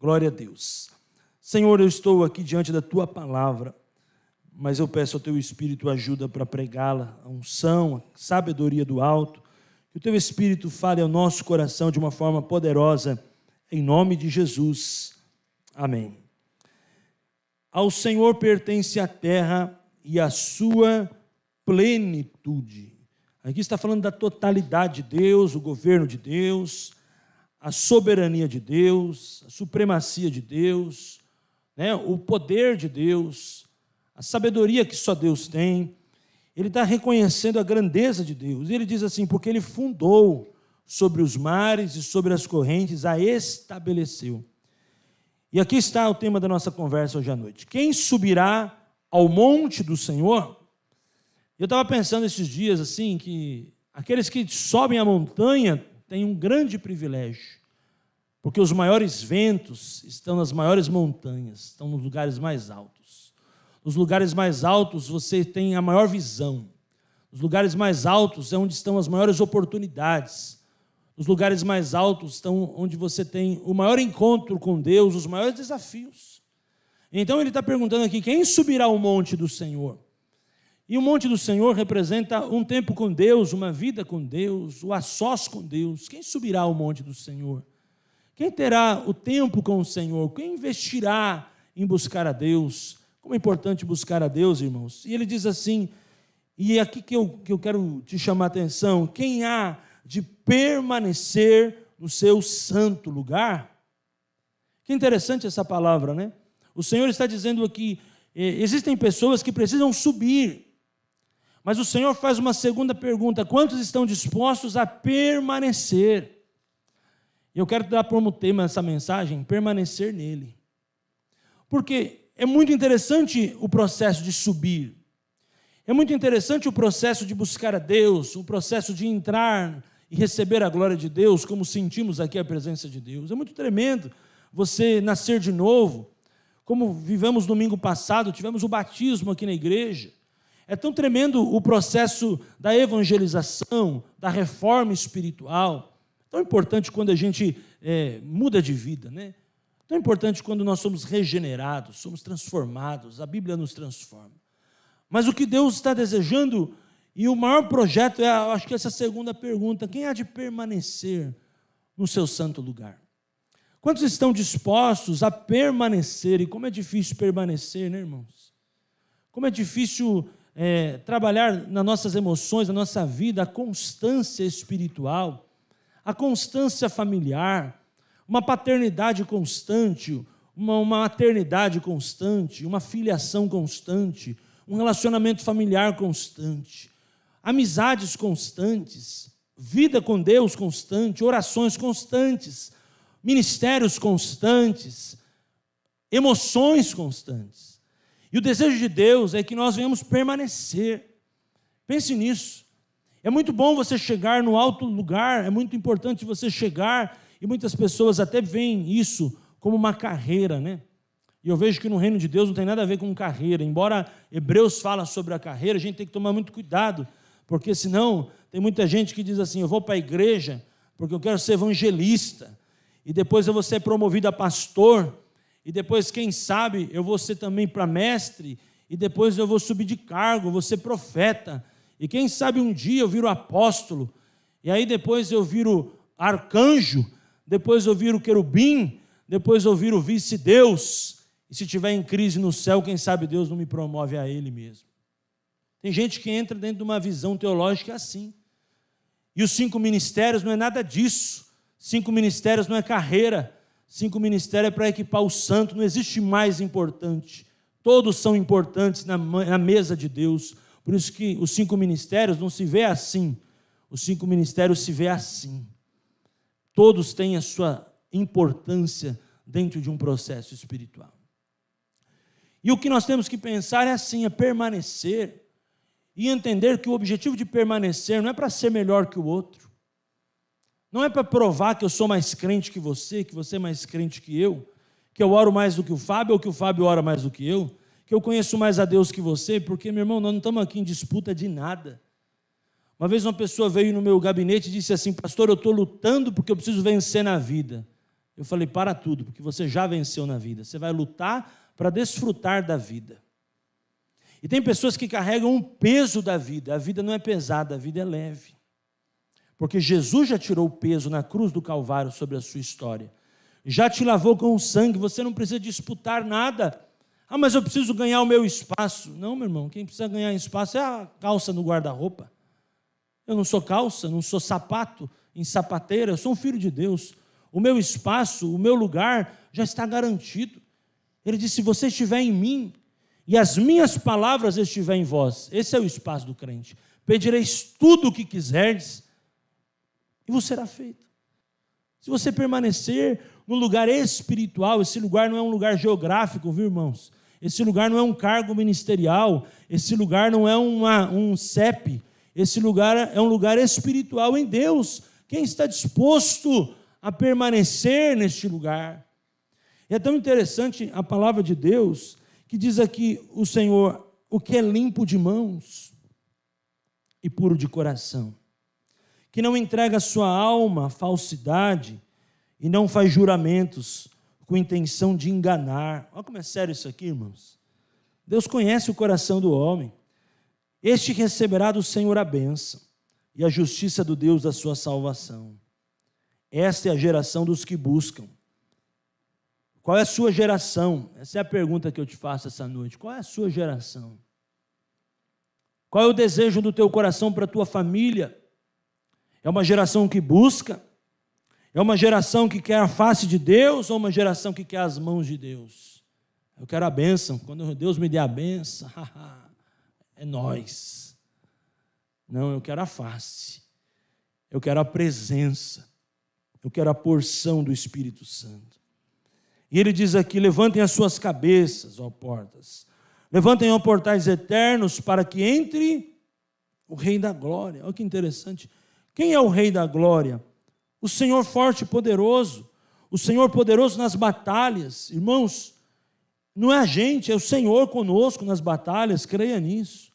Glória a Deus. Senhor, eu estou aqui diante da Tua palavra, mas eu peço ao Teu Espírito ajuda para pregá-la, a unção, a sabedoria do alto, que o Teu Espírito fale ao nosso coração de uma forma poderosa, em nome de Jesus. Amém. Ao Senhor pertence a terra e a sua plenitude. Aqui está falando da totalidade de Deus, o governo de Deus, a soberania de Deus, a supremacia de Deus, o poder de Deus, a sabedoria que só Deus tem. Ele está reconhecendo a grandeza de Deus. E ele diz assim, porque Ele fundou sobre os mares e sobre as correntes, a estabeleceu. E aqui está o tema da nossa conversa hoje à noite. Quem subirá ao monte do Senhor? Eu estava pensando esses dias assim, que aqueles que sobem a montanha têm um grande privilégio, porque os maiores ventos estão nas maiores montanhas, estão nos lugares mais altos. Nos lugares mais altos você tem a maior visão. Nos lugares mais altos é onde estão as maiores oportunidades. Nos lugares mais altos estão onde você tem o maior encontro com Deus, os maiores desafios. Então ele está perguntando aqui, quem subirá ao monte do Senhor? E o monte do Senhor representa um tempo com Deus, uma vida com Deus, o a sós com Deus. Quem subirá ao monte do Senhor? Quem terá o tempo com o Senhor? Quem investirá em buscar a Deus? Como é importante buscar a Deus, irmãos. E ele diz assim, e é aqui que eu quero te chamar a atenção, quem há de permanecer no seu santo lugar? Que interessante essa palavra, né? O Senhor está dizendo aqui, existem pessoas que precisam subir, mas o Senhor faz uma segunda pergunta, quantos estão dispostos a permanecer? E eu quero dar como tema essa mensagem, permanecer nele. Porque é muito interessante o processo de subir, é muito interessante o processo de buscar a Deus, o processo de entrar e receber a glória de Deus, como sentimos aqui a presença de Deus. É muito tremendo você nascer de novo, como vivemos domingo passado, tivemos o batismo aqui na igreja. É tão tremendo o processo da evangelização, da reforma espiritual. Tão importante quando a gente muda de vida, né? Tão importante quando nós somos regenerados, somos transformados, a Bíblia nos transforma. Mas o que Deus está desejando, e o maior projeto acho que essa segunda pergunta, quem há de permanecer no seu santo lugar? Quantos estão dispostos a permanecer? E como é difícil permanecer, né, irmãos? Como é difícil trabalhar nas nossas emoções, na nossa vida, a constância espiritual, a constância familiar, uma paternidade constante, uma maternidade constante, uma filiação constante, um relacionamento familiar constante, amizades constantes, vida com Deus constante, orações constantes, ministérios constantes, emoções constantes. E o desejo de Deus é que nós venhamos permanecer. Pense nisso. É muito bom você chegar no alto lugar, é muito importante você chegar, e muitas pessoas até veem isso como uma carreira, né? E eu vejo que no reino de Deus não tem nada a ver com carreira. Embora Hebreus fala sobre a carreira, a gente tem que tomar muito cuidado, porque senão tem muita gente que diz assim, eu vou para a igreja porque eu quero ser evangelista, e depois eu vou ser promovido a pastor, e depois, quem sabe, eu vou ser também para mestre, e depois eu vou subir de cargo, vou ser profeta, e quem sabe um dia eu viro apóstolo, e aí depois eu viro arcanjo, depois eu viro querubim, depois eu viro vice-deus, e se tiver em crise no céu, quem sabe Deus não me promove a Ele mesmo. Tem gente que entra dentro de uma visão teológica assim, e os 5 ministérios não é nada disso. 5 ministérios não é carreira, 5 ministérios é para equipar o santo, não existe mais importante. Todos são importantes na mesa de Deus. Por isso que os 5 ministérios não se vê assim, os 5 ministérios se vê assim. Todos têm a sua importância dentro de um processo espiritual. E o que nós temos que pensar é assim, é permanecer e entender que o objetivo de permanecer não é para ser melhor que o outro, não é para provar que eu sou mais crente que você é mais crente que eu oro mais do que o Fábio, ou que o Fábio ora mais do que eu conheço mais a Deus que você, porque, meu irmão, nós não estamos aqui em disputa de nada. Uma vez uma pessoa veio no meu gabinete e disse assim, pastor, eu estou lutando porque eu preciso vencer na vida. Eu falei, para tudo, porque você já venceu na vida. Você vai lutar para desfrutar da vida. E tem pessoas que carregam um peso da vida. A vida não é pesada, a vida é leve. Porque Jesus já tirou o peso na cruz do Calvário sobre a sua história. Já te lavou com o sangue, você não precisa disputar nada. Ah, mas eu preciso ganhar o meu espaço. Não, meu irmão, quem precisa ganhar espaço é a calça no guarda-roupa. Eu não sou calça, não sou sapato em sapateira, eu sou um filho de Deus. O meu espaço, o meu lugar já está garantido. Ele disse, se você estiver em mim e as minhas palavras estiverem em vós, esse é o espaço do crente. Pedireis tudo o que quiserdes e vos será feito. Se você permanecer no lugar espiritual, esse lugar não é um lugar geográfico, viu, irmãos? Esse lugar não é um cargo ministerial, esse lugar não é um CEP, esse lugar é um lugar espiritual em Deus. Quem está disposto a permanecer neste lugar? E é tão interessante a palavra de Deus, que diz aqui o Senhor, o que é limpo de mãos e puro de coração, que não entrega a sua alma à falsidade e não faz juramentos com intenção de enganar. Olha como é sério isso aqui, irmãos. Deus conhece o coração do homem. Este receberá do Senhor a bênção e a justiça do Deus da sua salvação. Esta é a geração dos que buscam. Qual é a sua geração? Essa é a pergunta que eu te faço essa noite. Qual é a sua geração? Qual é o desejo do teu coração para a tua família? É uma geração que busca? É uma geração que quer a face de Deus ou uma geração que quer as mãos de Deus? Eu quero a bênção. Quando Deus me der a bênção, é nós. Não, eu quero a face. Eu quero a presença. Eu quero a porção do Espírito Santo. E ele diz aqui, levantem as suas cabeças, ó portas. Levantem, ó portais eternos, para que entre o Rei da Glória. Olha que interessante. Quem é o Rei da Glória? O Senhor forte e poderoso. O Senhor poderoso nas batalhas. Irmãos, não é a gente, é o Senhor conosco nas batalhas, creia nisso.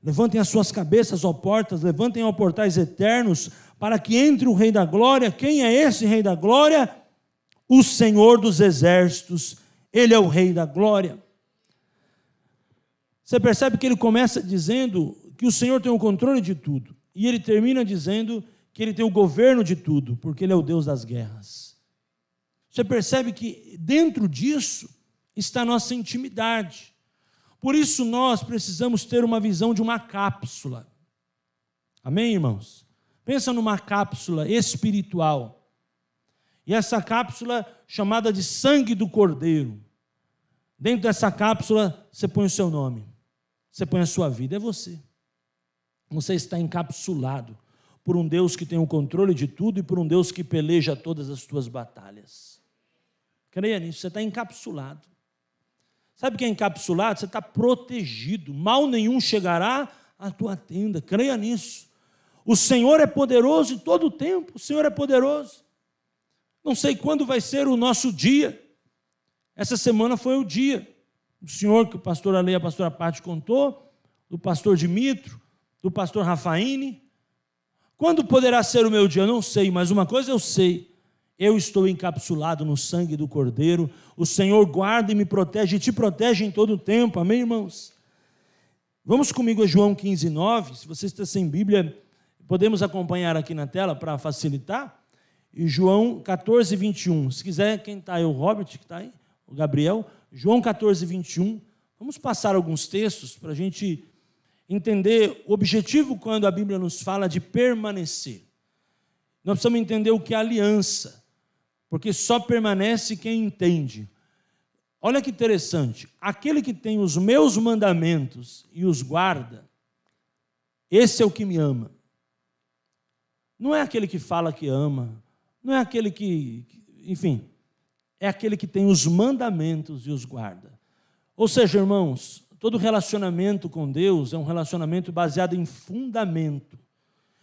Levantem as suas cabeças, ó portas, levantem, ó portais eternos, para que entre o Rei da Glória. Quem é esse Rei da Glória? O Senhor dos exércitos. Ele é o Rei da Glória. Você percebe que ele começa dizendo que o Senhor tem o controle de tudo. E ele termina dizendo que ele tem o governo de tudo, porque ele é o Deus das guerras. Você percebe que dentro disso está a nossa intimidade. Por isso nós precisamos ter uma visão de uma cápsula. Amém, irmãos? Pensa numa cápsula espiritual. E essa cápsula chamada de sangue do Cordeiro. Dentro dessa cápsula você põe o seu nome. Você põe a sua vida, é você. Você está encapsulado por um Deus que tem o controle de tudo e por um Deus que peleja todas as tuas batalhas. Creia nisso, você está encapsulado. Sabe o que é encapsulado? Você está protegido, mal nenhum chegará à tua tenda. Creia nisso. O Senhor é poderoso em todo o tempo, o Senhor é poderoso. Não sei quando vai ser o nosso dia. Essa semana foi o dia. O senhor que o pastor Ale e a pastora Pati contou, do pastor Dimitro, do pastor Rafaine. Quando poderá ser o meu dia? Eu não sei, mas uma coisa eu sei. Eu estou encapsulado no sangue do Cordeiro. O Senhor guarda e me protege e te protege em todo o tempo. Amém, irmãos? Vamos comigo a João 15:9. Se você está sem Bíblia, podemos acompanhar aqui na tela para facilitar. E João 14:21. Se quiser, quem está aí? O Robert, que está aí? O Gabriel. João 14:21. Vamos passar alguns textos para a gente entender o objetivo quando a Bíblia nos fala de permanecer. Nós precisamos entender o que é aliança, porque só permanece quem entende. Olha que interessante. Aquele que tem os meus mandamentos e os guarda, esse é o que me ama. Não é aquele que fala que ama, não é aquele que, enfim, é aquele que tem os mandamentos e os guarda. Ou seja, irmãos, todo relacionamento com Deus é um relacionamento baseado em fundamento.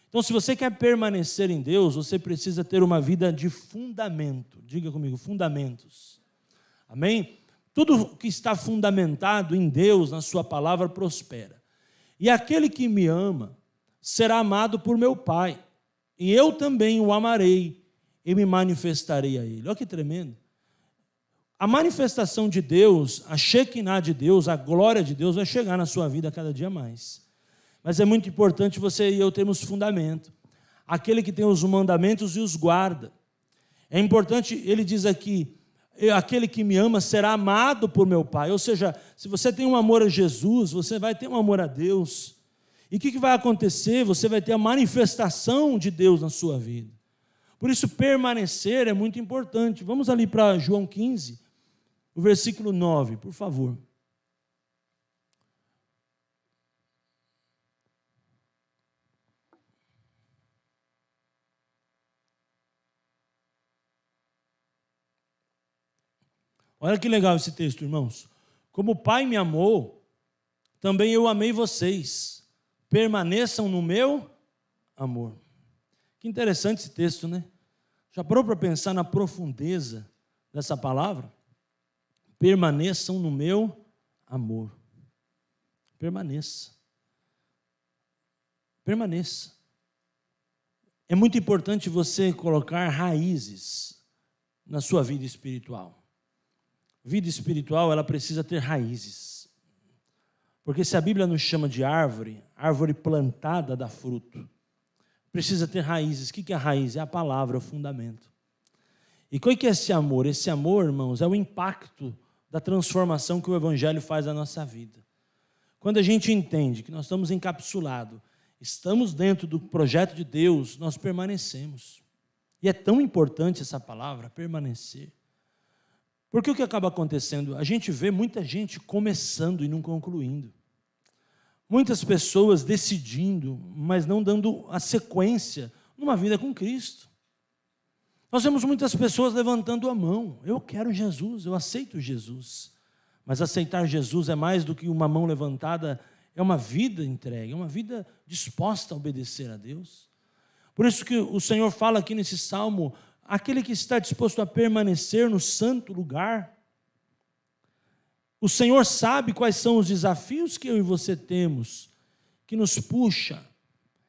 Então, se você quer permanecer em Deus, você precisa ter uma vida de fundamento. Diga comigo, fundamentos. Amém? Tudo que está fundamentado em Deus, na sua palavra, prospera. E aquele que me ama será amado por meu Pai. E eu também o amarei e me manifestarei a ele. Olha que tremendo. A manifestação de Deus, a Shekinah de Deus, a glória de Deus vai chegar na sua vida cada dia mais. Mas é muito importante você e eu termos fundamento. Aquele que tem os mandamentos e os guarda. É importante, ele diz aqui, aquele que me ama será amado por meu Pai. Ou seja, se você tem um amor a Jesus, você vai ter um amor a Deus. E o que vai acontecer? Você vai ter a manifestação de Deus na sua vida. Por isso, permanecer é muito importante. Vamos ali para João 15, o versículo 9, por favor. Olha que legal esse texto, irmãos. Como o Pai me amou, também eu amei vocês. Permaneçam no meu amor. Que interessante esse texto, né? Já parou para pensar na profundeza dessa palavra? Permaneçam no meu amor. Permaneça. Permaneça. É muito importante você colocar raízes na sua vida espiritual. Vida espiritual, ela precisa ter raízes. Porque se a Bíblia nos chama de árvore, árvore plantada dá fruto. Precisa ter raízes. O que é a raiz? É a palavra, é o fundamento. E o que é esse amor? Esse amor, irmãos, é o impacto da transformação que o Evangelho faz na nossa vida. Quando a gente entende que nós estamos encapsulados, estamos dentro do projeto de Deus, nós permanecemos. E é tão importante essa palavra, permanecer. Porque o que acaba acontecendo? A gente vê muita gente começando e não concluindo. Muitas pessoas decidindo, mas não dando a sequência numa vida com Cristo. Nós vemos muitas pessoas levantando a mão. Eu quero Jesus, eu aceito Jesus. Mas aceitar Jesus é mais do que uma mão levantada, é uma vida entregue, é uma vida disposta a obedecer a Deus. Por isso que o Senhor fala aqui nesse salmo, aquele que está disposto a permanecer no santo lugar. O Senhor sabe quais são os desafios que eu e você temos, que nos puxa,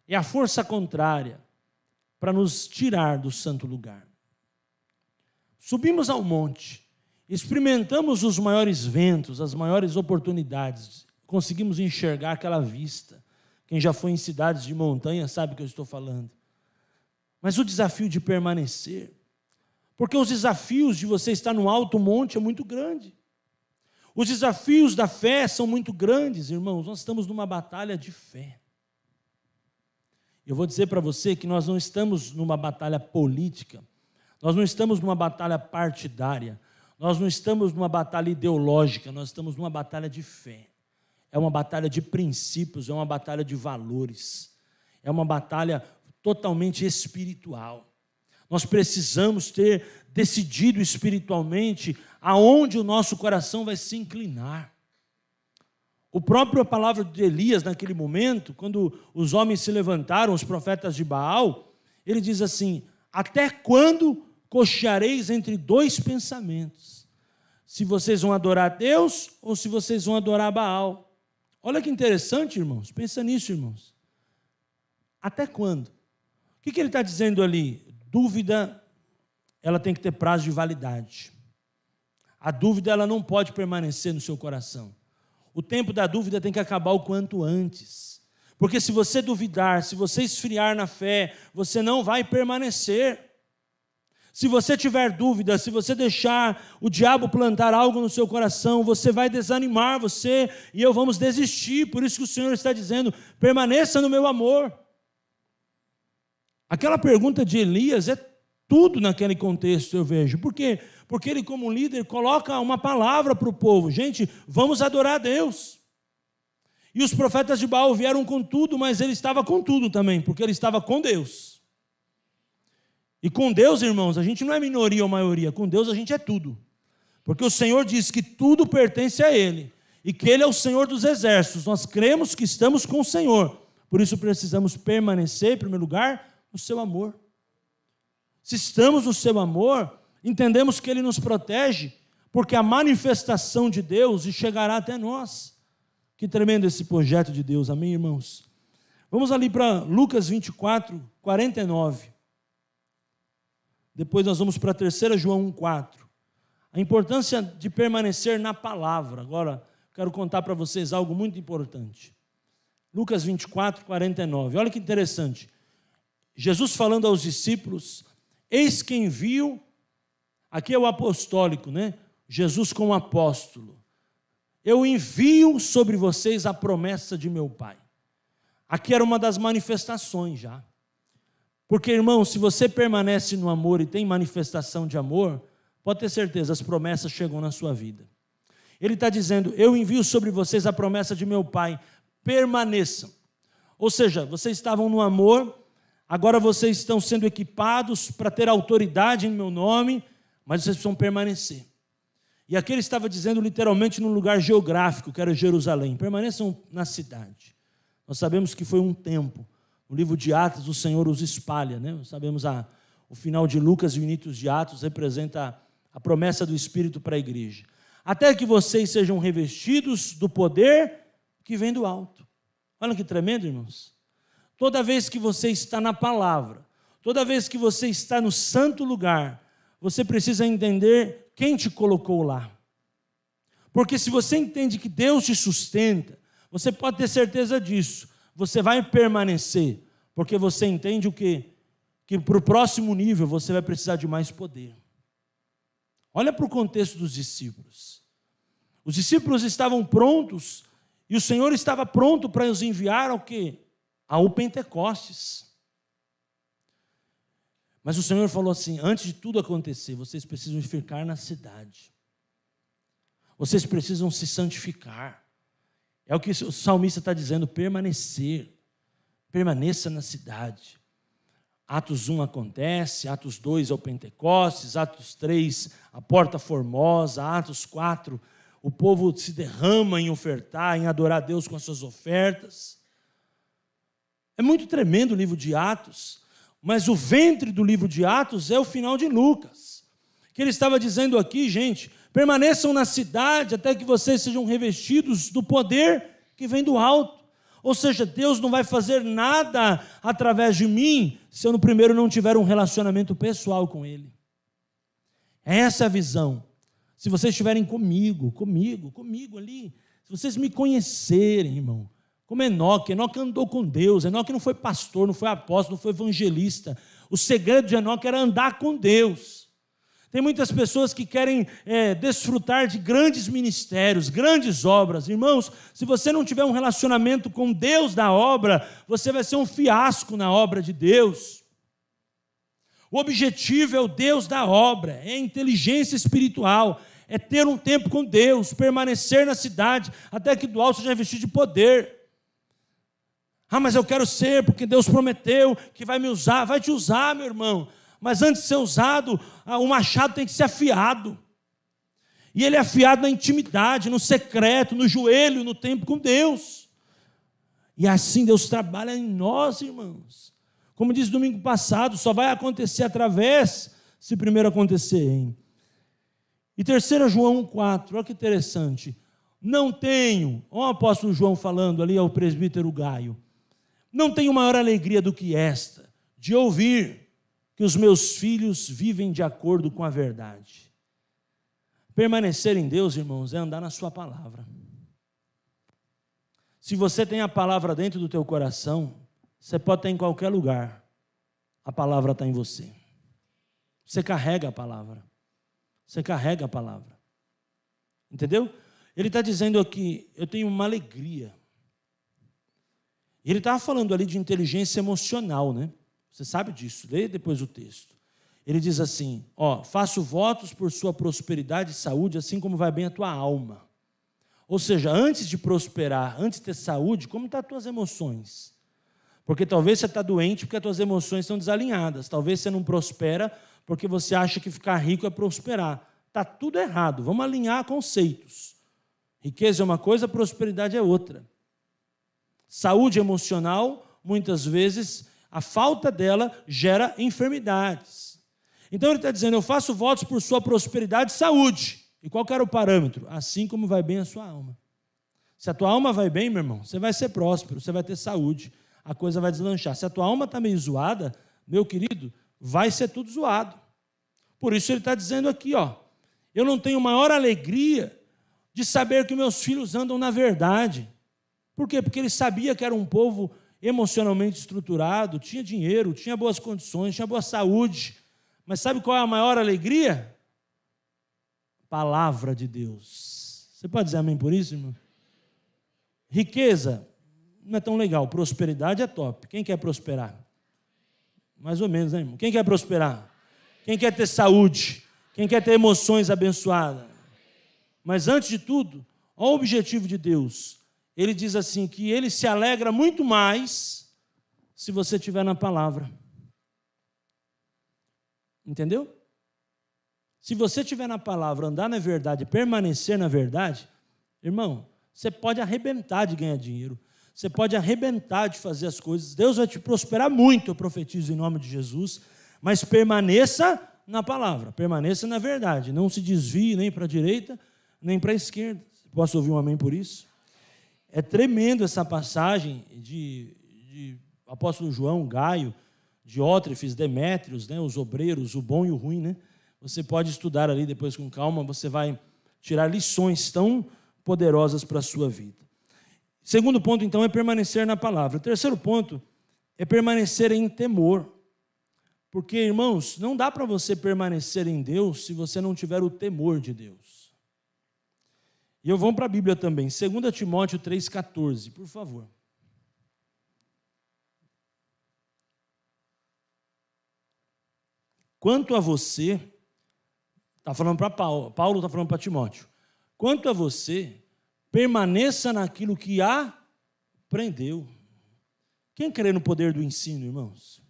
é a força contrária para nos tirar do santo lugar. Subimos ao monte, experimentamos os maiores ventos, as maiores oportunidades, conseguimos enxergar aquela vista. Quem já foi em cidades de montanha sabe o que eu estou falando. Mas o desafio de permanecer, porque os desafios de você estar no alto monte é muito grande. Os desafios da fé são muito grandes, irmãos. Nós estamos numa batalha de fé. Eu vou dizer para você que nós não estamos numa batalha política, nós não estamos numa batalha partidária, nós não estamos numa batalha ideológica, nós estamos numa batalha de fé. É uma batalha de princípios, é uma batalha de valores, é uma batalha totalmente espiritual. Nós precisamos ter decidido espiritualmente aonde o nosso coração vai se inclinar. O próprio palavra de Elias naquele momento, quando os homens se levantaram, os profetas de Baal, ele diz assim: até quando cocheareis entre dois pensamentos? Se vocês vão adorar a Deus ou se vocês vão adorar Baal? Olha que interessante, irmãos, pensa nisso, irmãos. Até quando? O que ele está dizendo ali? Dúvida, ela tem que ter prazo de validade. A dúvida, ela não pode permanecer no seu coração. O tempo da dúvida tem que acabar o quanto antes. Porque se você duvidar, se você esfriar na fé, você não vai permanecer. Se você tiver dúvida, se você deixar o diabo plantar algo no seu coração, você vai desanimar, você e eu vamos desistir. Por isso que o Senhor está dizendo: permaneça no meu amor. Aquela pergunta de Elias é tudo naquele contexto, eu vejo. Por quê? Porque ele, como líder, coloca uma palavra para o povo. Gente, vamos adorar a Deus. E os profetas de Baal vieram com tudo, mas ele estava com tudo também, porque ele estava com Deus. E com Deus, irmãos, a gente não é minoria ou maioria. Com Deus a gente é tudo. Porque o Senhor diz que tudo pertence a Ele. E que Ele é o Senhor dos exércitos. Nós cremos que estamos com o Senhor. Por isso precisamos permanecer, em primeiro lugar, no seu amor. Se estamos no seu amor, entendemos que Ele nos protege, porque a manifestação de Deus chegará até nós. Que tremendo esse projeto de Deus, amém, irmãos? Vamos ali para Lucas 24, 49. Depois nós vamos para a 3 João 1,4. A importância de permanecer na palavra. Agora, quero contar para vocês algo muito importante. Lucas 24, 49. Olha que interessante. Jesus falando aos discípulos, eis que envio, aqui é o apostólico, né? Jesus como apóstolo. Eu envio sobre vocês a promessa de meu Pai. Aqui era uma das manifestações já. Porque, irmão, se você permanece no amor e tem manifestação de amor, pode ter certeza, as promessas chegam na sua vida. Ele está dizendo, eu envio sobre vocês a promessa de meu Pai, permaneçam. Ou seja, vocês estavam no amor, agora vocês estão sendo equipados para ter autoridade em meu nome, mas vocês precisam permanecer. E aqui ele estava dizendo literalmente num lugar geográfico, que era Jerusalém. Permaneçam na cidade. Nós sabemos que foi um tempo. No livro de Atos, o Senhor os espalha, né? Nós sabemos o final de Lucas e o início de Atos representa a promessa do Espírito para a igreja. Até que vocês sejam revestidos do poder que vem do alto. Olha que tremendo, irmãos. Toda vez que você está na palavra, toda vez que você está no santo lugar, você precisa entender quem te colocou lá. Porque se você entende que Deus te sustenta, você pode ter certeza disso. Você vai permanecer, porque você entende o quê? Que para o próximo nível você vai precisar de mais poder. Olha para o contexto dos discípulos. Os discípulos estavam prontos e o Senhor estava pronto para os enviar ao quê? Ao Pentecostes. Mas o Senhor falou assim, antes de tudo acontecer, vocês precisam ficar na cidade. Vocês precisam se santificar. É o que o salmista está dizendo, permanecer. Permaneça na cidade. Atos 1 acontece, Atos 2 é o Pentecostes, Atos 3 a Porta Formosa, Atos 4 o povo se derrama em ofertar, em adorar a Deus com as suas ofertas. É muito tremendo o livro de Atos, mas o ventre do livro de Atos é o final de Lucas. Que ele estava dizendo aqui, gente, permaneçam na cidade até que vocês sejam revestidos do poder que vem do alto. Ou seja, Deus não vai fazer nada através de mim se eu no primeiro não tiver um relacionamento pessoal com Ele. Essa é a visão. Se vocês estiverem comigo ali, se vocês me conhecerem, irmão, como Enoque andou com Deus, Enoque não foi pastor, não foi apóstolo, não foi evangelista. O segredo de Enoque era andar com Deus. Tem muitas pessoas que querem desfrutar de grandes ministérios, grandes obras. Irmãos, se você não tiver um relacionamento com Deus da obra, você vai ser um fiasco na obra de Deus. O objetivo é o Deus da obra, é a inteligência espiritual, é ter um tempo com Deus, permanecer na cidade, até que do alto seja revestido de poder. Ah, mas eu quero ser, porque Deus prometeu que vai me usar. Vai te usar, meu irmão. Mas antes de ser usado, o machado tem que ser afiado. E ele é afiado na intimidade, no secreto, no joelho, no tempo com Deus. E assim Deus trabalha em nós, irmãos. Como disse domingo passado, só vai acontecer através, se primeiro acontecer, hein? E 3 João 1,4, olha que interessante. Não tenho, olha o apóstolo João falando ali ao presbítero Gaio, não tenho maior alegria do que esta, de ouvir que os meus filhos vivem de acordo com a verdade. Permanecer em Deus, irmãos, é andar na sua palavra. Se você tem a palavra dentro do teu coração, você pode estar em qualquer lugar, a palavra está em você. Você carrega a palavra. Você carrega a palavra. Entendeu? Ele está dizendo aqui, eu tenho uma alegria. Ele estava falando ali de inteligência emocional, né? Você sabe disso, leia depois o texto. Ele diz assim, faço votos por sua prosperidade e saúde, assim como vai bem a tua alma. Ou seja, antes de prosperar, antes de ter saúde, como estão as tuas emoções? Porque talvez você está doente porque as tuas emoções estão desalinhadas. Talvez você não prospera porque você acha que ficar rico é prosperar. Está tudo errado. Vamos alinhar conceitos. Riqueza é uma coisa, prosperidade é outra. Saúde emocional, muitas vezes, a falta dela gera enfermidades. Então ele está dizendo, eu faço votos por sua prosperidade e saúde. E qual que era o parâmetro? Assim como vai bem a sua alma. Se a tua alma vai bem, meu irmão, você vai ser próspero, você vai ter saúde, a coisa vai deslanchar. Se a tua alma está meio zoada, meu querido, vai ser tudo zoado. Por isso ele está dizendo aqui, ó, eu não tenho maior alegria de saber que meus filhos andam na verdade. Por quê? Porque ele sabia que era um povo emocionalmente estruturado, tinha dinheiro, tinha boas condições, tinha boa saúde. Mas sabe qual é a maior alegria? Palavra de Deus. Você pode dizer amém por isso, irmão? Riqueza não é tão legal, prosperidade é top. Quem quer prosperar? Mais ou menos, né, irmão? Quem quer prosperar? Quem quer ter saúde? Quem quer ter emoções abençoadas? Mas antes de tudo, olha o objetivo de Deus. Ele diz assim que ele se alegra muito mais se você estiver na palavra. Entendeu? Se você estiver na palavra, andar na verdade, permanecer na verdade, irmão, você pode arrebentar de ganhar dinheiro. Você pode arrebentar de fazer as coisas. Deus vai te prosperar muito, eu profetizo em nome de Jesus. Mas permaneça na palavra, permaneça na verdade. Não se desvie nem para a direita, nem para a esquerda. Posso ouvir um amém por isso? É tremendo essa passagem de apóstolo João, Gaio, Diótrefes, Demétrios, né, os obreiros, o bom e o ruim, né? Você pode estudar ali depois com calma, você vai tirar lições tão poderosas para a sua vida. Segundo ponto, então, é permanecer na palavra. O terceiro ponto é permanecer em temor. Porque, irmãos, não dá para você permanecer em Deus se você não tiver o temor de Deus. E eu vou para a Bíblia também, 2 Timóteo 3,14, por favor. Quanto a você, está falando para Paulo está falando para Timóteo, quanto a você, permaneça naquilo que aprendeu. Quem crê no poder do ensino, irmãos?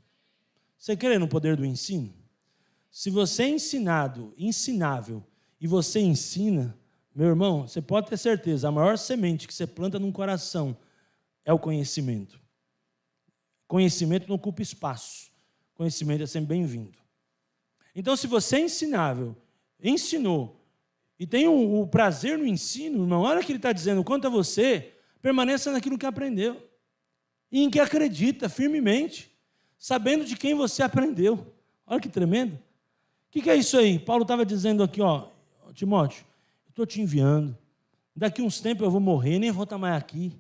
Você crê no poder do ensino? Se você é ensinável, e você ensina, meu irmão, você pode ter certeza, a maior semente que você planta num coração é o conhecimento. Conhecimento não ocupa espaço. Conhecimento é sempre bem-vindo. Então, se você é ensinável, ensinou, e tem o prazer no ensino, irmão, olha o que ele está dizendo, quanto a você, permaneça naquilo que aprendeu, e em que acredita firmemente, sabendo de quem você aprendeu. Olha que tremendo. O que é isso aí? Paulo estava dizendo aqui, ó, Timóteo, eu estou te enviando, daqui uns tempos eu vou morrer, nem vou estar mais aqui,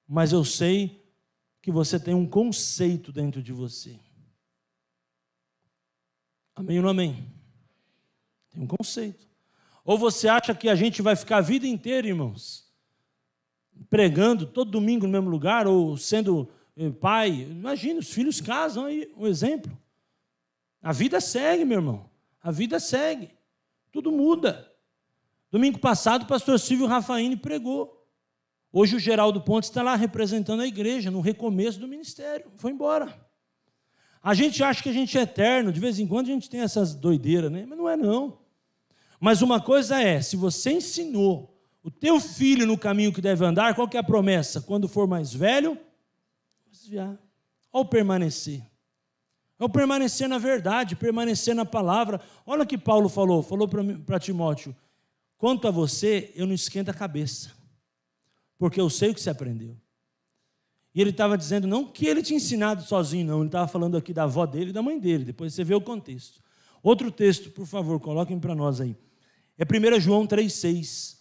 mas eu sei que você tem um conceito dentro de você. Amém ou não amém? Tem um conceito. Ou você acha que a gente vai ficar a vida inteira, irmãos, pregando todo domingo no mesmo lugar, ou sendo pai? Imagina, os filhos casam aí, um exemplo. A vida segue, meu irmão. A vida segue. Tudo muda. Domingo passado, o pastor Silvio Rafaini pregou. Hoje o Geraldo Pontes está lá representando a igreja, no recomeço do ministério. Foi embora. A gente acha que a gente é eterno, de vez em quando a gente tem essas doideiras, né? Mas não é não. Mas uma coisa é, se você ensinou o teu filho no caminho que deve andar, qual que é a promessa? Quando for mais velho, desviar. Ou permanecer. Ou permanecer na verdade, permanecer na palavra. Olha o que Paulo falou para Timóteo, quanto a você, eu não esquento a cabeça, porque eu sei o que você aprendeu. E ele estava dizendo, não que ele tinha ensinado sozinho, não. Ele estava falando aqui da avó dele e da mãe dele. Depois você vê o contexto. Outro texto, por favor, coloquem para nós aí. É 1 João 3,6.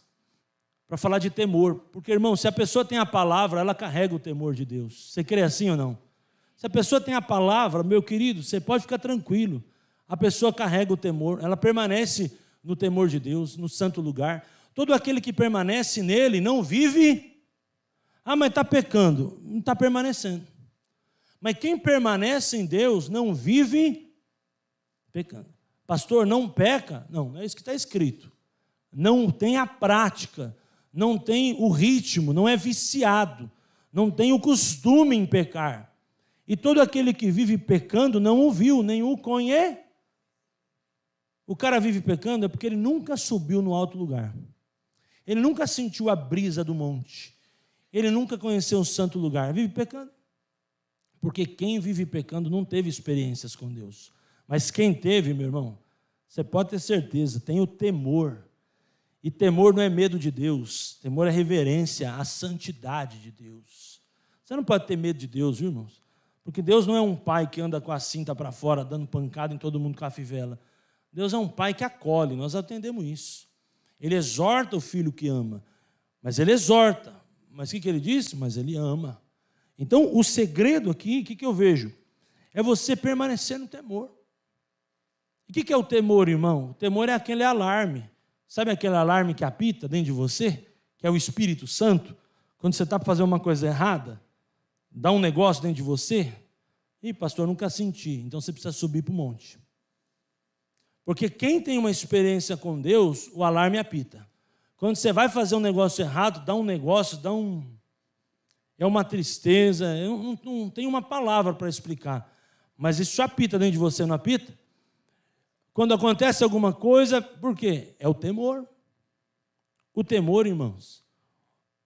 Para falar de temor. Porque, irmão, se a pessoa tem a palavra, ela carrega o temor de Deus. Você crê assim ou não? Se a pessoa tem a palavra, meu querido, você pode ficar tranquilo. A pessoa carrega o temor. Ela permanece no temor de Deus, no santo lugar. Todo aquele que permanece nele não vive... Ah, mas está pecando. Não está permanecendo. Mas quem permanece em Deus não vive pecando. Pastor, não peca? Não é isso que está escrito. Não tem a prática, não tem o ritmo, não é viciado, não tem o costume em pecar. E todo aquele que vive pecando não o viu, nem o conhece. O cara vive pecando é porque ele nunca subiu no alto lugar. Ele nunca sentiu a brisa do monte. Ele nunca conheceu o santo lugar. Vive pecando. Porque quem vive pecando não teve experiências com Deus. Mas quem teve, meu irmão, você pode ter certeza, tem o temor. E temor não é medo de Deus. Temor é reverência à santidade de Deus. Você não pode ter medo de Deus, viu, irmãos? Porque Deus não é um pai que anda com a cinta para fora, dando pancada em todo mundo com a fivela. Deus é um pai que acolhe, nós atendemos isso. Ele exorta o filho que ama, mas ele exorta. Mas o que ele disse? Mas ele ama. Então, o segredo aqui, o que eu vejo? É você permanecer no temor. E o que é o temor, irmão? O temor é aquele alarme. Sabe aquele alarme que apita dentro de você? Que é o Espírito Santo? Quando você está para fazer uma coisa errada, dá um negócio dentro de você. Ih, pastor, nunca senti. Então você precisa subir para o monte. Porque quem tem uma experiência com Deus, o alarme apita. Quando você vai fazer um negócio errado, dá um negócio, é uma tristeza, eu não tenho uma palavra para explicar. Mas isso apita dentro de você, não apita? Quando acontece alguma coisa, por quê? É o temor. O temor, irmãos,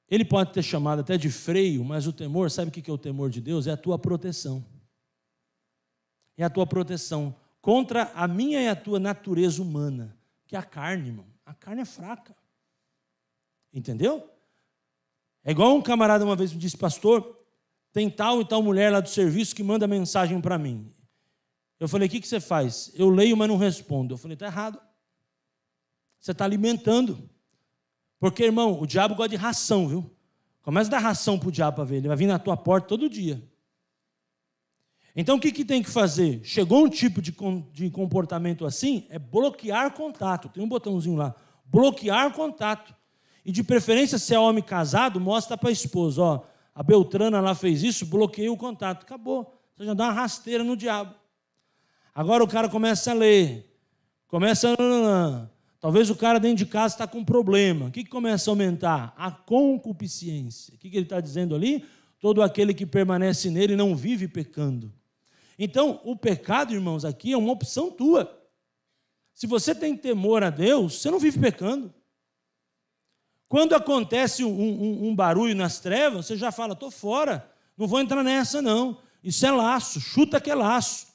ele pode ter chamado até de freio, mas o temor, sabe o que é o temor de Deus? É a tua proteção. É a tua proteção contra a minha e a tua natureza humana, que é a carne, irmão. A carne é fraca. Entendeu? É igual um camarada uma vez me disse, pastor, tem tal e tal mulher lá do serviço que manda mensagem para mim. Eu falei, o que você faz? Eu leio, mas não respondo. Eu falei, está errado. Você está alimentando. Porque, irmão, o diabo gosta de ração, viu? Começa a dar ração para o diabo para ver. Ele vai vir na tua porta todo dia. Então, o que tem que fazer? Chegou um tipo de comportamento assim, é bloquear contato. Tem um botãozinho lá. Bloquear contato. E de preferência, se é homem casado, mostra para a esposa, ó, a Beltrana lá fez isso, bloqueei o contato. Acabou. Você já dá uma rasteira no diabo. Agora o cara começa a ler. Talvez o cara dentro de casa está com um problema. O que começa a aumentar? A concupiscência. O que ele está dizendo ali? Todo aquele que permanece nele não vive pecando. Então, o pecado, irmãos, aqui é uma opção tua. Se você tem temor a Deus, você não vive pecando. Quando acontece um barulho nas trevas, você já fala, estou fora, não vou entrar nessa não. Isso é laço, chuta que é laço.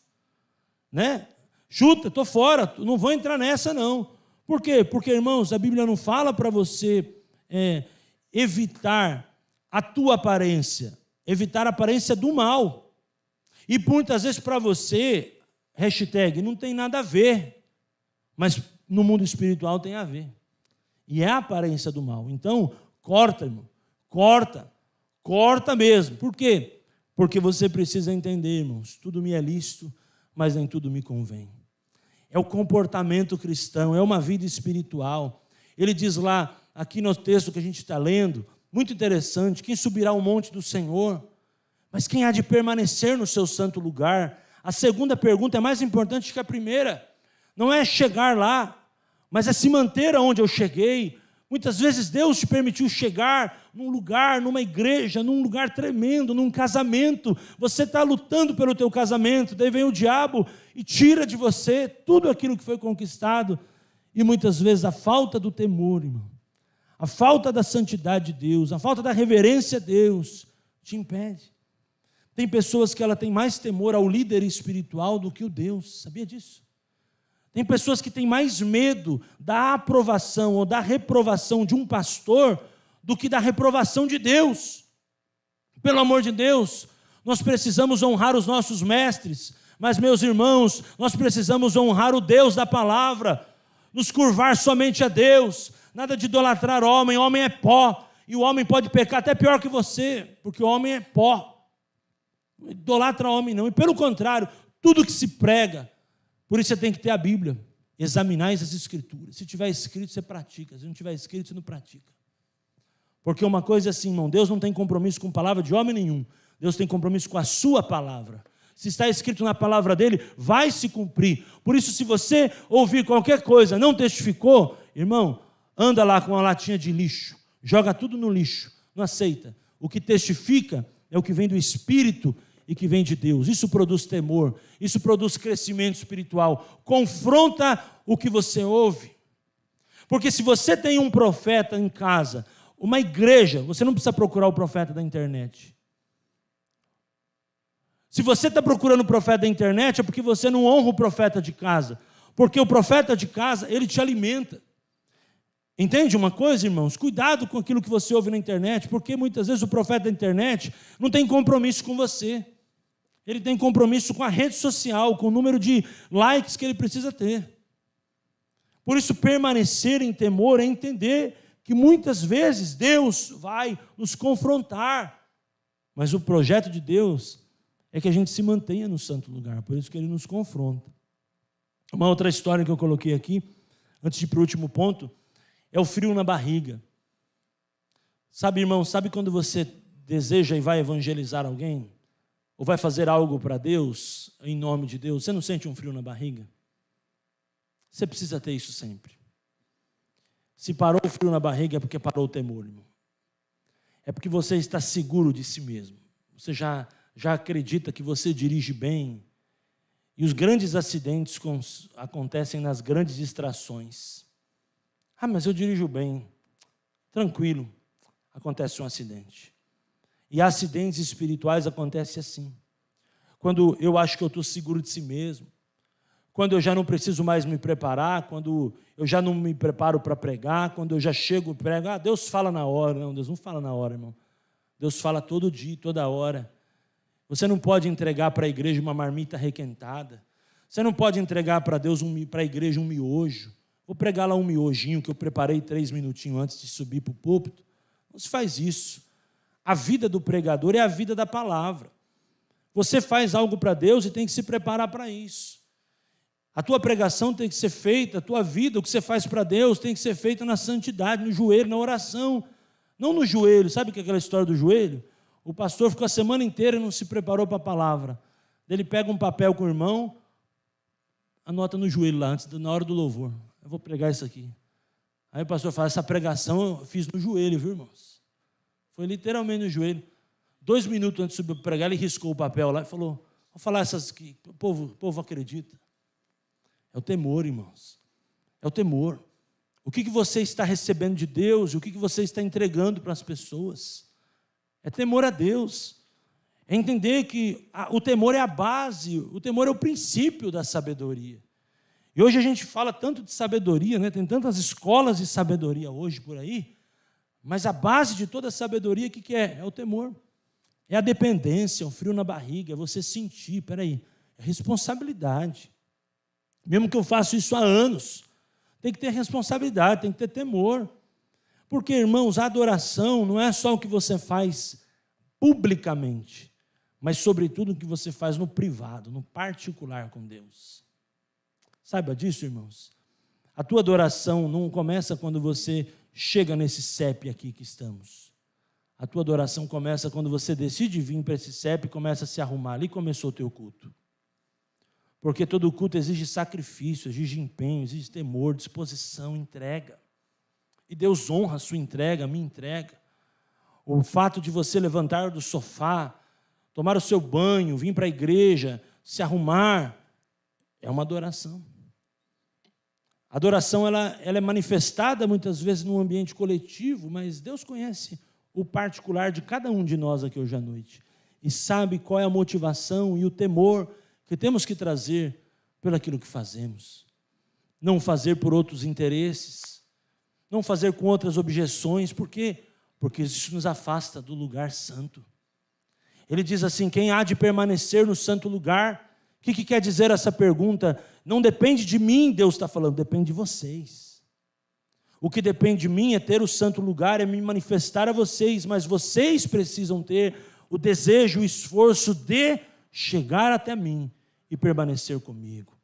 Né? Chuta, estou fora, não vou entrar nessa não. Por quê? Porque, irmãos, a Bíblia não fala para você evitar a tua aparência, evitar a aparência do mal. E muitas vezes para você, hashtag, não tem nada a ver, mas no mundo espiritual tem a ver. E é a aparência do mal. Então, corta, irmão. Corta mesmo. Por quê? Porque você precisa entender, irmãos, tudo me é lícito, mas nem tudo me convém. É o comportamento cristão, é uma vida espiritual. Ele diz lá, aqui no texto que a gente está lendo, muito interessante, quem subirá ao monte do Senhor? Mas quem há de permanecer no seu santo lugar? A segunda pergunta é mais importante que a primeira. Não é chegar lá, mas é se manter onde eu cheguei. Muitas vezes Deus te permitiu chegar num lugar, numa igreja, num lugar tremendo, num casamento. Você está lutando pelo teu casamento, daí vem o diabo e tira de você tudo aquilo que foi conquistado. E muitas vezes a falta do temor, irmão, a falta da santidade de Deus, a falta da reverência a Deus, te impede. Tem pessoas que ela tem mais temor ao líder espiritual do que o Deus, sabia disso? Tem pessoas que têm mais medo da aprovação ou da reprovação de um pastor do que da reprovação de Deus. Pelo amor de Deus, nós precisamos honrar os nossos mestres, mas, meus irmãos, nós precisamos honrar o Deus da palavra, nos curvar somente a Deus, nada de idolatrar homem é pó, e o homem pode pecar até pior que você, porque o homem é pó. Não idolatra homem não, e pelo contrário, tudo que se prega, por isso você tem que ter a Bíblia, examinar essas escrituras. Se tiver escrito, você pratica. Se não tiver escrito, você não pratica. Porque uma coisa é assim, irmão, Deus não tem compromisso com palavra de homem nenhum. Deus tem compromisso com a sua palavra. Se está escrito na palavra dele, vai se cumprir. Por isso, se você ouvir qualquer coisa, não testificou, irmão, anda lá com uma latinha de lixo. Joga tudo no lixo. Não aceita. O que testifica é o que vem do Espírito e que vem de Deus. Isso produz temor, isso produz crescimento espiritual. Confronta o que você ouve. Porque se você tem um profeta em casa, uma igreja, você não precisa procurar o profeta da internet. Se você está procurando o profeta da internet, é porque você não honra o profeta de casa. Porque o profeta de casa, ele te alimenta. Entende uma coisa, irmãos? Cuidado com aquilo que você ouve na internet, porque muitas vezes o profeta da internet não tem compromisso com você. Ele tem compromisso com a rede social, com o número de likes que ele precisa ter. Por isso, permanecer em temor é entender que muitas vezes Deus vai nos confrontar, mas o projeto de Deus é que a gente se mantenha no santo lugar, por isso que Ele nos confronta. Uma outra história que eu coloquei aqui, antes de ir para o último ponto, é o frio na barriga. Sabe, irmão, sabe quando você deseja e vai evangelizar alguém? Ou vai fazer algo para Deus, em nome de Deus, você não sente um frio na barriga? Você precisa ter isso sempre. Se parou o frio na barriga é porque parou o temor, irmão. É porque você está seguro de si mesmo. Você já acredita que você dirige bem. E os grandes acidentes acontecem nas grandes distrações. Ah, mas eu dirijo bem. Tranquilo. Acontece um acidente. E acidentes espirituais acontecem assim. Quando eu acho que eu estou seguro de si mesmo. Quando eu já não preciso mais me preparar. Quando eu já não me preparo para pregar. Quando eu já chego e prego. Ah, Deus fala na hora. Não, Deus não fala na hora, irmão. Deus fala todo dia, toda hora. Você não pode entregar para a igreja uma marmita requentada. Você não pode entregar para Deus, para a igreja, um miojo. Vou pregar lá um miojinho que eu preparei 3 minutinhos antes de subir para o púlpito. Não se faz isso. A vida do pregador é a vida da palavra. Você faz algo para Deus e tem que se preparar para isso. A tua pregação tem que ser feita, a tua vida, o que você faz para Deus, tem que ser feita na santidade, no joelho, na oração. Não no joelho. Sabe o que é aquela história do joelho? O pastor ficou a semana inteira e não se preparou para a palavra. Ele pega um papel com o irmão, anota no joelho lá, na hora do louvor. Eu vou pregar isso aqui. Aí o pastor fala, essa pregação eu fiz no joelho, viu, irmãos? Foi literalmente no joelho. 2 minutos antes de subir para pregar, ele riscou o papel lá e falou, vou falar essas que o povo acredita. É o temor, irmãos. É o temor. O que você está recebendo de Deus e o que você está entregando para as pessoas. É temor a Deus. É entender que o temor é a base, o temor é o princípio da sabedoria. E hoje a gente fala tanto de sabedoria, né? Tem tantas escolas de sabedoria hoje por aí, mas a base de toda a sabedoria, o que é? É o temor. É a dependência, é o frio na barriga, é você sentir, é responsabilidade. Mesmo que eu faça isso há anos, tem que ter responsabilidade, tem que ter temor. Porque, irmãos, a adoração não é só o que você faz publicamente, mas, sobretudo, o que você faz no privado, no particular com Deus. Saiba disso, irmãos. A tua adoração não começa quando você chega nesse CEP aqui que estamos. A tua adoração começa quando você decide vir para esse CEP e começa a se arrumar. Ali começou o teu culto. Porque todo culto exige sacrifício, exige empenho, exige temor, disposição, entrega. E Deus honra a sua entrega, a minha entrega. O fato de você levantar do sofá, tomar o seu banho, vir para a igreja, se arrumar, é uma adoração. A adoração ela é manifestada muitas vezes num ambiente coletivo, mas Deus conhece o particular de cada um de nós aqui hoje à noite. E sabe qual é a motivação e o temor que temos que trazer pelo aquilo que fazemos. Não fazer por outros interesses, não fazer com outras objeções. Por quê? Porque isso nos afasta do lugar santo. Ele diz assim, quem há de permanecer no santo lugar? O que quer dizer essa pergunta? Não depende de mim, Deus está falando, depende de vocês. O que depende de mim é ter o santo lugar, é me manifestar a vocês, mas vocês precisam ter o desejo, o esforço de chegar até mim e permanecer comigo.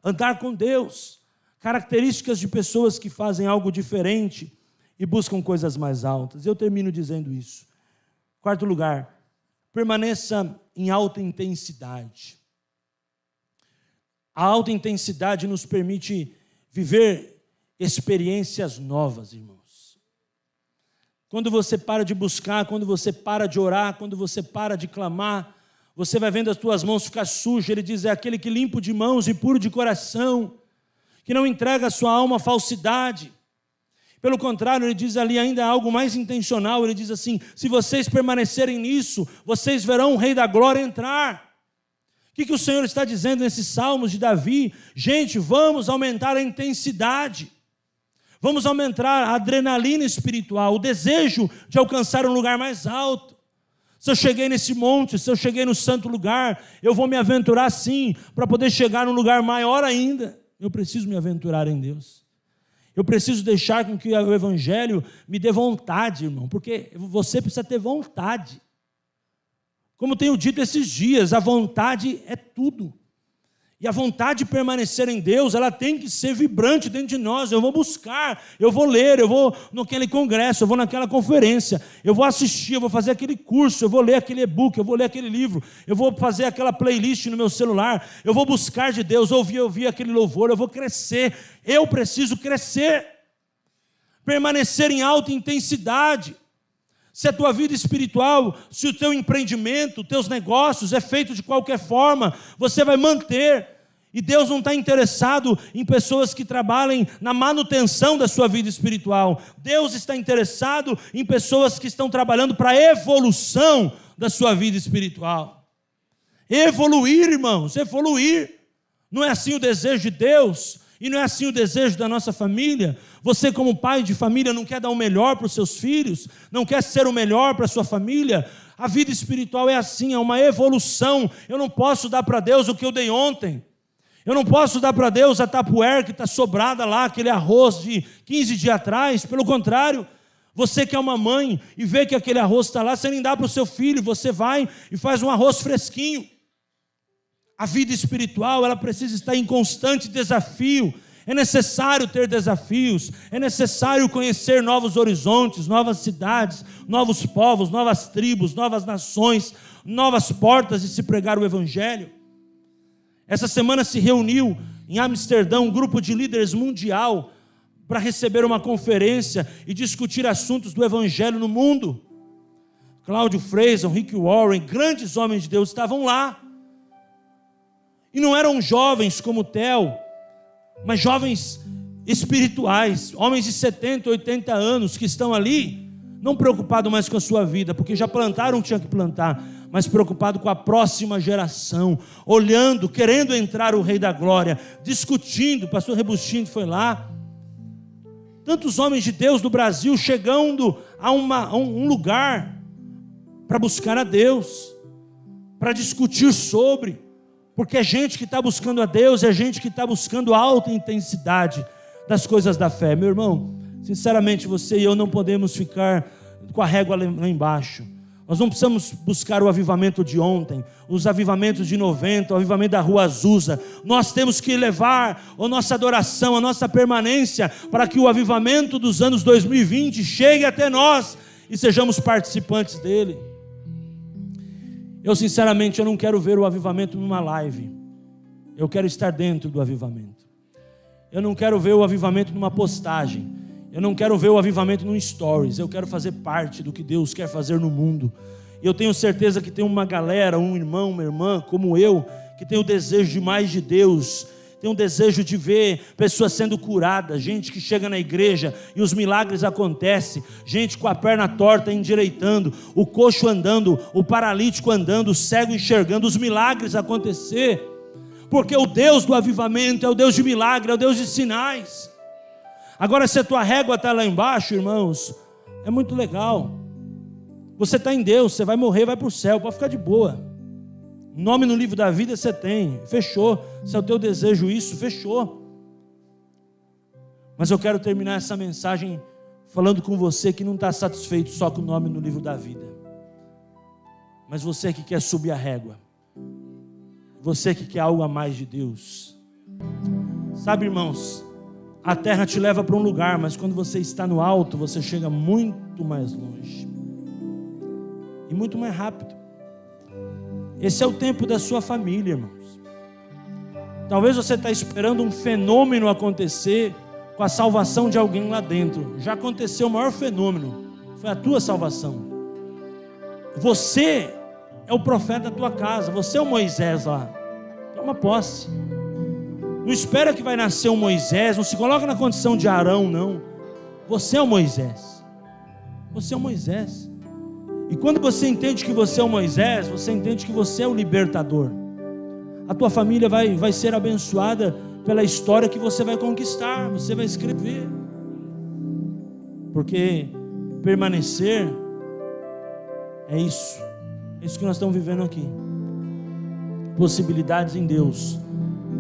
Andar com Deus, características de pessoas que fazem algo diferente e buscam coisas mais altas. Eu termino dizendo isso. 4º lugar, permaneça em alta intensidade. A alta intensidade nos permite viver experiências novas, irmãos. Quando você para de buscar, quando você para de orar, quando você para de clamar, você vai vendo as tuas mãos ficar sujas. Ele diz, é aquele que limpo de mãos e puro de coração, que não entrega a sua alma à falsidade. Pelo contrário, ele diz ali ainda algo mais intencional. Ele diz assim, se vocês permanecerem nisso, vocês verão o Rei da Glória entrar. O que o Senhor está dizendo nesses salmos de Davi? Gente, vamos aumentar a intensidade. Vamos aumentar a adrenalina espiritual, o desejo de alcançar um lugar mais alto. Se eu cheguei nesse monte, se eu cheguei no santo lugar, eu vou me aventurar sim, para poder chegar num lugar maior ainda. Eu preciso me aventurar em Deus. Eu preciso deixar com que o Evangelho me dê vontade, irmão, porque você precisa ter vontade. Como tenho dito esses dias, a vontade é tudo. E a vontade de permanecer em Deus, ela tem que ser vibrante dentro de nós. Eu vou buscar, eu vou ler, eu vou naquele congresso, eu vou naquela conferência, eu vou assistir, eu vou fazer aquele curso, eu vou ler aquele e-book, eu vou ler aquele livro, eu vou fazer aquela playlist no meu celular, eu vou buscar de Deus, ouvir aquele louvor, eu vou crescer. Eu preciso crescer, permanecer em alta intensidade. Se a tua vida espiritual, se o teu empreendimento, os teus negócios é feito de qualquer forma, você vai manter. E Deus não está interessado em pessoas que trabalhem na manutenção da sua vida espiritual. Deus está interessado em pessoas que estão trabalhando para a evolução da sua vida espiritual. Evoluir, irmãos, evoluir. Não é assim o desejo de Deus? E não é assim o desejo da nossa família? Você, como pai de família, não quer dar o melhor para os seus filhos? Não quer ser o melhor para a sua família? A vida espiritual é assim, é uma evolução. Eu não posso dar para Deus o que eu dei ontem. Eu não posso dar para Deus a tapuera que está sobrada lá, aquele arroz de 15 dias atrás. Pelo contrário, você que é uma mãe e vê que aquele arroz está lá, você nem dá para o seu filho, você vai e faz um arroz fresquinho. A vida espiritual, ela precisa estar em constante desafio. É necessário ter desafios, é necessário conhecer novos horizontes, novas cidades, novos povos, novas tribos, novas nações, novas portas de se pregar o Evangelho. Essa semana se reuniu em Amsterdã um grupo de líderes mundial para receber uma conferência e discutir assuntos do Evangelho no mundo. Cláudio Fraser, Rick Warren, grandes homens de Deus estavam lá. E não eram jovens como Theo, mas jovens espirituais, homens de 70, 80 anos que estão ali, não preocupados mais com a sua vida, porque já plantaram o que tinha que plantar, mas preocupados com a próxima geração, olhando, querendo entrar o Rei da Glória, discutindo. O pastor Rebustindo foi lá. Tantos homens de Deus do Brasil chegando a um lugar para buscar a Deus, para discutir sobre. Porque é gente que está buscando a Deus, é gente que está buscando a alta intensidade das coisas da fé. Meu irmão, sinceramente, você e eu não podemos ficar com a régua lá embaixo. Nós não precisamos buscar o avivamento de ontem, os avivamentos de 90, o avivamento da Rua Azusa. Nós temos que levar a nossa adoração, a nossa permanência, para que o avivamento dos anos 2020 chegue até nós e sejamos participantes dele. Eu sinceramente, eu não quero ver o avivamento numa live. Eu quero estar dentro do avivamento. Eu não quero ver o avivamento numa postagem. Eu não quero ver o avivamento num stories. Eu quero fazer parte do que Deus quer fazer no mundo. E eu tenho certeza que tem uma galera, um irmão, uma irmã, como eu, que tem o desejo de mais de Deus. Tem um desejo de ver pessoas sendo curadas, gente que chega na igreja e os milagres acontecem, gente com a perna torta endireitando, o coxo andando, o paralítico andando, o cego enxergando, os milagres acontecer, porque o Deus do avivamento é o Deus de milagre, é o Deus de sinais. Agora, se a tua régua está lá embaixo, irmãos, é muito legal, você está em Deus, você vai morrer, vai para o céu, pode ficar de boa. Nome no livro da vida você tem, fechou. Se é o teu desejo isso, fechou. Mas eu quero terminar essa mensagem falando com você que não está satisfeito só com o nome no livro da vida, mas você que quer subir a régua, você que quer algo a mais de Deus. Sabe, irmãos, a terra te leva para um lugar, mas quando você está no alto, você chega muito mais longe e muito mais rápido. Esse é o tempo da sua família, irmãos. Talvez você está esperando um fenômeno acontecer com a salvação de alguém lá dentro. Já aconteceu o maior fenômeno, foi a tua salvação. Você é o profeta da tua casa, você é o Moisés lá. Toma posse. Não espera que vai nascer um Moisés, não se coloca na condição de Arão, não. Você é o Moisés. Você é o Moisés. E quando você entende que você é o Moisés, você entende que você é o libertador. A tua família vai ser abençoada pela história que você vai conquistar, você vai escrever. Porque permanecer é isso que nós estamos vivendo aqui. Possibilidades em Deus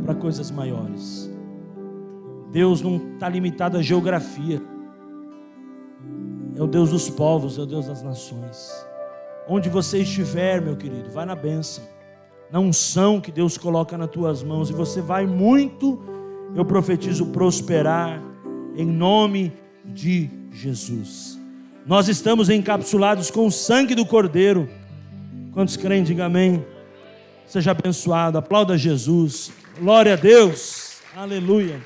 para coisas maiores. Deus não está limitado à geografia. É o Deus dos povos, é o Deus das nações. Onde você estiver, meu querido, vai na bênção, na unção que Deus coloca nas tuas mãos, e você vai muito, eu profetizo, prosperar, em nome de Jesus. Nós estamos encapsulados com o sangue do Cordeiro. Quantos creem, diga amém. Seja abençoado, aplauda Jesus, glória a Deus, aleluia,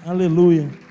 aleluia.